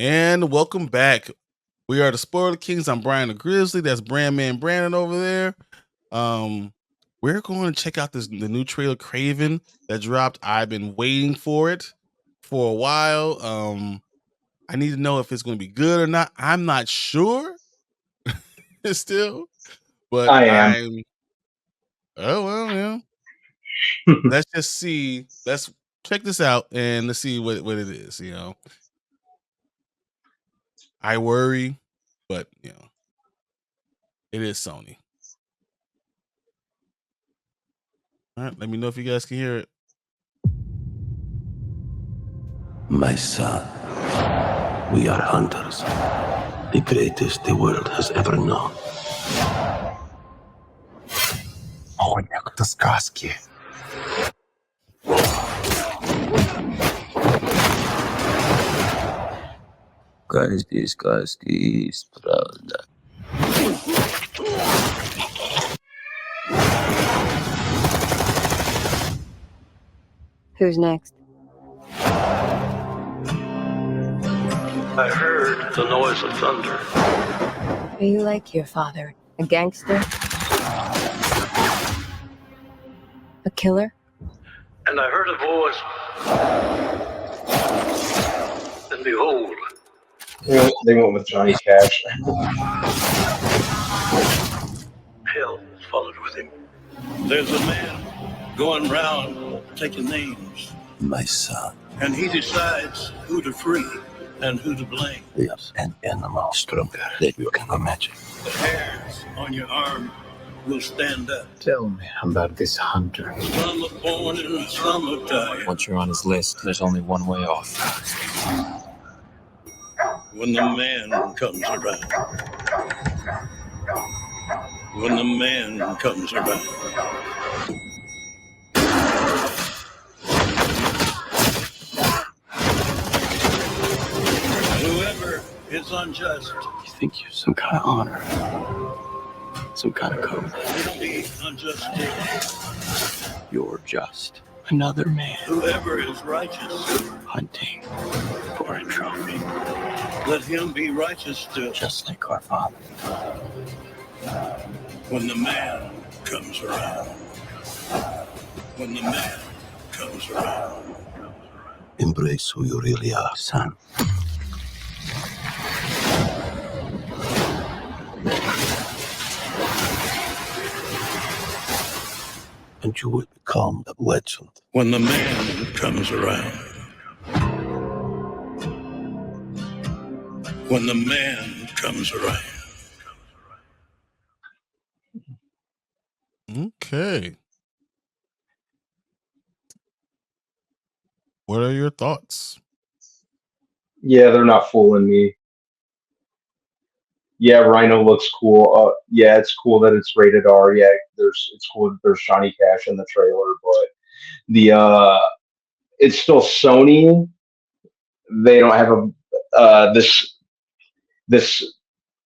And welcome back. We are the Spoiler Kings. I'm Brian the Grizzly. That's Brandman Brandon over there. Um, we're going to check out the new trailer Kraven that dropped. I've been waiting for it for a while. I need to know if it's going to be good or not. I'm not sure still, but I am. I'm. Oh well, yeah. Let's just see. Let's check this out and let's see what it is. I worry, but it is Sony. All right, let me know if you guys can hear it. My son, we are hunters, the greatest the world has ever known. Охотник, это сказки. Каждый сказки есть правда. Who's next? I heard the noise of thunder. Are you like your father? A gangster? A killer? And I heard a voice. And behold, They went with Johnny Cash. hell followed with him. There's a man going round taking names. My son. And he decides who to free and who to blame. Yes, an animal stronger than you can imagine. The hairs on your arm will stand up. Tell me about this hunter. Some are born and some are died. Once you're on his list, there's only one way off. When the man comes around. When the man comes around. Whoever is unjust. You think you're some kind of honor? Some kind of code? It'll be unjust too. You're just another man Whoever is righteous, hunting for a trophy, let him be righteous still. just like our father. When the man comes around. When the man comes around. Embrace who you really are, son. And you will become a legend. When the man comes around. When the man comes around. Okay. What are your thoughts? Yeah, they're not fooling me. Yeah, Rhino looks cool. Yeah, it's cool that it's rated R. Yeah, it's cool that there's Johnny Cash in the trailer, but it's still Sony. They don't have this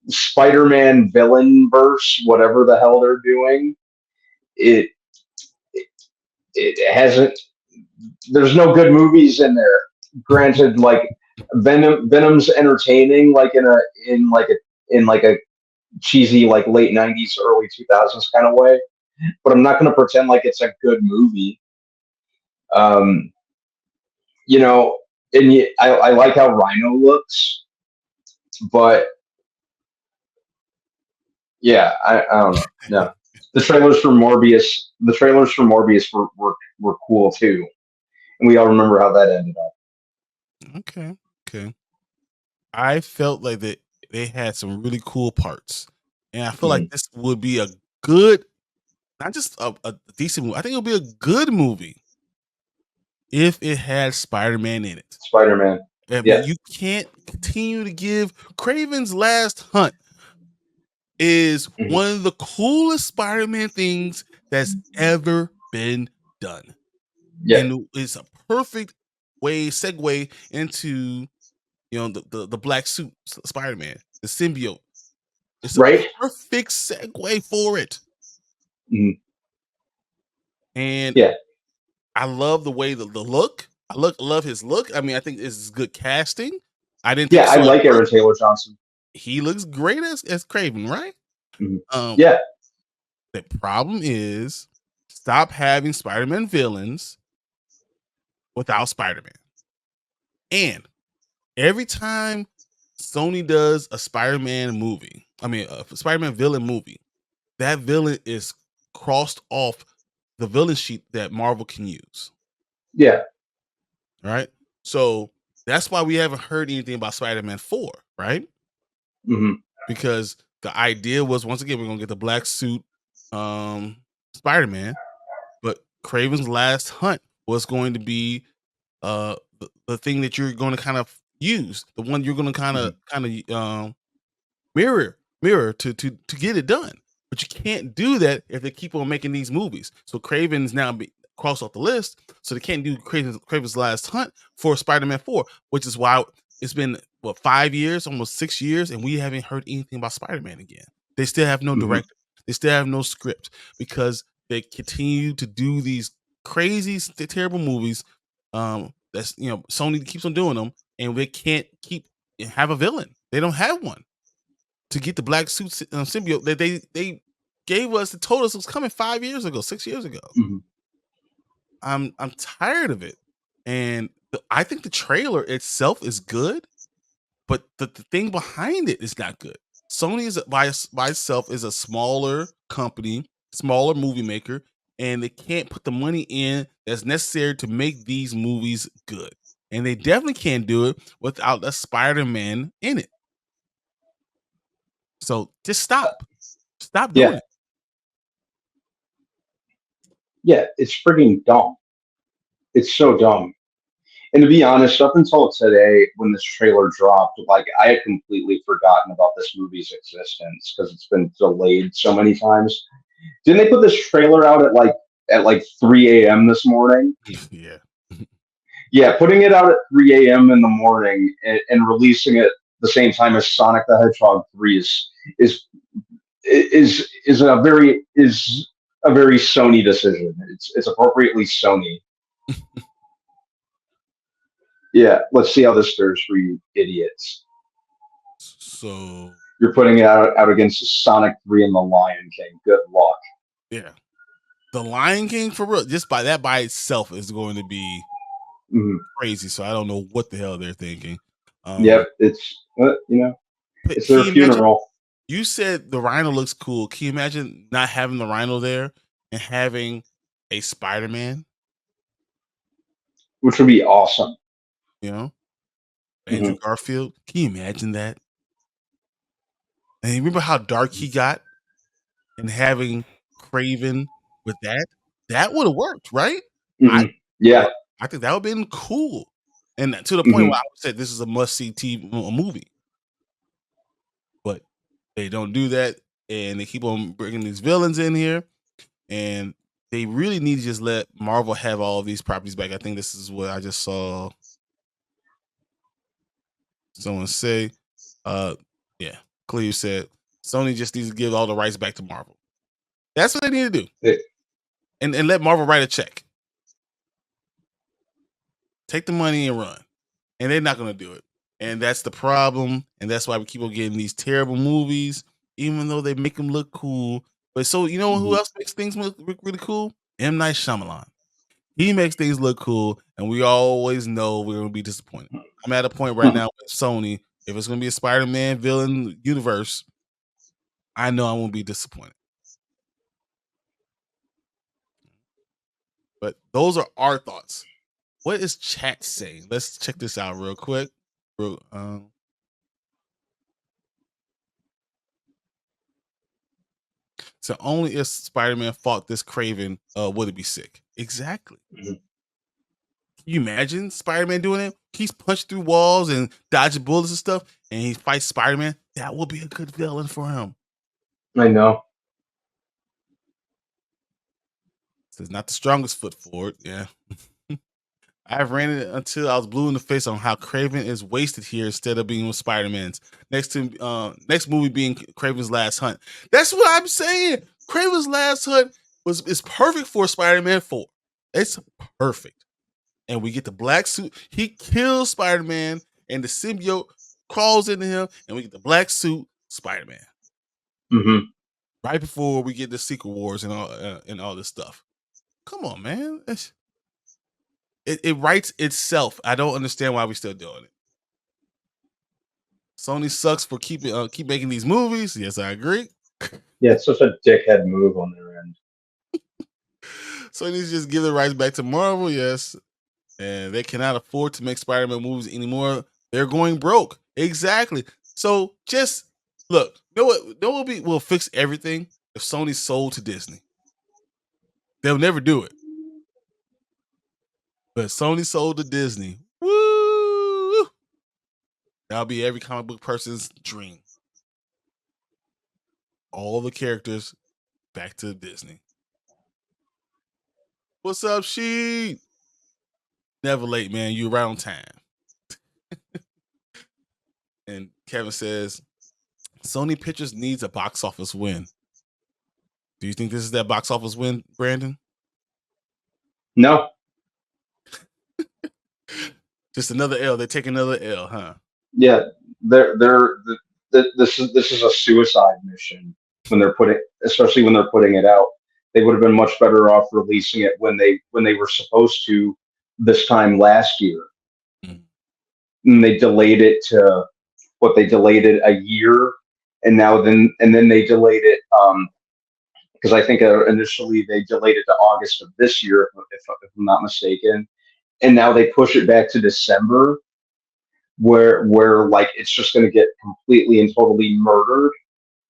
Spider-Man villain verse, whatever the hell they're doing. It it hasn't. There's no good movies in there. Granted, like Venom's entertaining, like in like a cheesy like late '90s, early 2000s kind of way. But I'm not going to pretend like it's a good movie. Um, you know, I like how Rhino looks, but yeah, I don't know. No, the trailers for Morbius were cool too, and we all remember how that ended up. Okay. I felt like they had some really cool parts, and I feel like this would be a good, not just a decent movie. I think it would be a good movie if it had Spider-Man in it. Spider-Man. Yeah. You can't continue to give Kraven's Last Hunt is one of the coolest Spider-Man things that's ever been done. Yeah. And it's a perfect segue into the black suit Spider-Man, the symbiote. It's a perfect segue for it. Mm-hmm. And yeah, I love the way the look. I love his look. I mean, I think this is good casting. I didn't think Yeah, I so. like Aaron Taylor Johnson. He looks great as Kraven, right? Yeah. The problem is, stop having Spider-Man villains without Spider-Man. And every time Sony does a Spider-Man movie, a Spider-Man villain movie, that villain is crossed off the villain sheet that Marvel can use. Yeah. Right? So that's why we haven't heard anything about Spider-Man 4, right? Because the idea was, once again, we're going to get the black suit Spider-Man, but Kraven's Last Hunt was going to be the thing that you're going to kind of use, the one you're going to kind of mirror to get it done. But you can't do that if they keep on making these movies. So Kraven's now crossed off the list, so they can't do Kraven's Last Hunt for Spider-Man 4, which is why it's been 5 years, almost 6 years, and we haven't heard anything about Spider-Man again. They still have no director, they still have no script, because they continue to do these crazy, terrible movies. That's Sony keeps on doing them, and they can't have a villain. They don't have one to get the black suit symbiote that they gave us. That told us it was coming 5 years ago, 6 years ago. I'm tired of it, and I think the trailer itself is good, but the thing behind it is not good. Sony is by itself is a smaller company, smaller movie maker, and they can't put the money in that's necessary to make these movies good. And they definitely can't do it without a Spider-Man in it. So just stop doing it. Yeah, it's freaking dumb. It's so dumb. And to be honest, up until today, when this trailer dropped, like, I had completely forgotten about this movie's existence because it's been delayed so many times. Didn't they put this trailer out at like 3 a.m. this morning? Yeah. Yeah, putting it out at 3 a.m. in the morning and releasing it the same time as Sonic the Hedgehog 3 is a very Sony decision. It's appropriately Sony. Yeah, let's see how this fares for you idiots. So you're putting it out against Sonic 3 and The Lion King. Good luck. Yeah. The Lion King, for real, just by itself is going to be crazy. So I don't know what the hell they're thinking. Yep, it's it's their funeral. You said the Rhino looks cool. Can you imagine not having the Rhino there and having a Spider-Man? Which would be awesome. Andrew Garfield. Can you imagine that? And you remember how dark he got? And having Kraven with that would have worked, right? Yeah. I think that would have been cool. And to the point where I said this is a must-see TV movie. But they don't do that, and they keep on bringing these villains in here, and they really need to just let Marvel have all of these properties back. I think this is what I just saw someone say. Yeah, Cleo said Sony just needs to give all the rights back to Marvel. That's what they need to do. And let Marvel write a check. Take the money and run. And they're not going to do it. And that's the problem. And that's why we keep on getting these terrible movies, even though they make them look cool. But so, you know who else makes things look really cool? M. Night Shyamalan. He makes things look cool, and we always know we're going to be disappointed. I'm at a point right now with Sony. If it's going to be a Spider-Man villain universe, I know I won't be disappointed. But those are our thoughts. What is chat saying? Let's check this out real quick. So only if Spider-Man fought this Kraven would it be sick. Exactly. Can you imagine Spider-Man doing it? He's punched through walls and dodging bullets and stuff, and he fights Spider-Man. That would be a good villain for him. I know. It's not the strongest foot forward. Yeah. I've ran it until I was blue in the face on how Kraven is wasted here instead of being with Spider-Man's. Next movie being Kraven's Last Hunt. That's what I'm saying. Kraven's Last Hunt is perfect for Spider-Man 4. It's perfect. And we get the black suit. He kills Spider-Man, and the symbiote crawls into him, and we get the black suit Spider-Man. Mm-hmm. Right before we get the Secret Wars and all this stuff. Come on, man. It writes itself. I don't understand why we're still doing it. Sony sucks for keep making these movies. Yes, I agree. Yeah, it's such a dickhead move on their end. Sony needs to just give the rights back to Marvel. Yes, and they cannot afford to make Spider-Man movies anymore. They're going broke. Exactly. So just look. Know what will fix everything if Sony sold to Disney. They'll never do it. But Sony sold to Disney. Woo! That'll be every comic book person's dream. All the characters back to Disney. What's up, Sheet? Never late, man. You're right on time. And Kevin says, Sony Pictures needs a box office win. Do you think this is that box office win, Brandon? No. Just another L. They take another L, huh? Yeah, this is a suicide mission especially when they're putting it out. They would have been much better off releasing it when they were supposed to this time last year. And they delayed it to they delayed it a year, and then they delayed it because I think initially they delayed it to August of this year, if I'm not mistaken, and now they push it back to December, where like it's just going to get completely and totally murdered.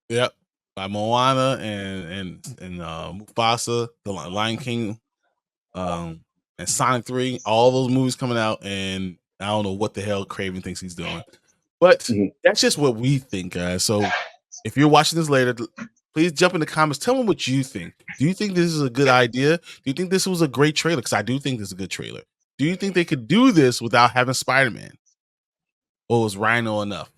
Yep, by Moana and Mufasa, the Lion King, and Sonic 3, all those movies coming out, and I don't know what the hell Kraven thinks he's doing. But that's just what we think, guys. So if you're watching this later, please jump in the comments. Tell me what you think. Do you think this is a good idea? Do you think this was a great trailer? Because I do think this is a good trailer. Do you think they could do this without having Spider-Man? Or was Rhino enough?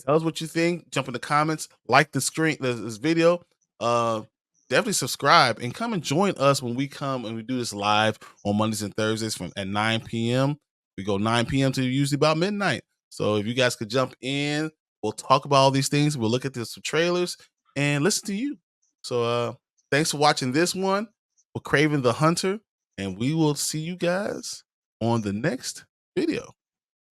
Tell us what you think. Jump in the comments. Like this video. Definitely subscribe and come and join us when we come and we do this live on Mondays and Thursdays at 9 p.m. We go 9 p.m. to usually about midnight. So if you guys could jump in, we'll talk about all these things. We'll look at some trailers and listen to you. So thanks for watching this one with Kraven the Hunter, and we will see you guys on the next video.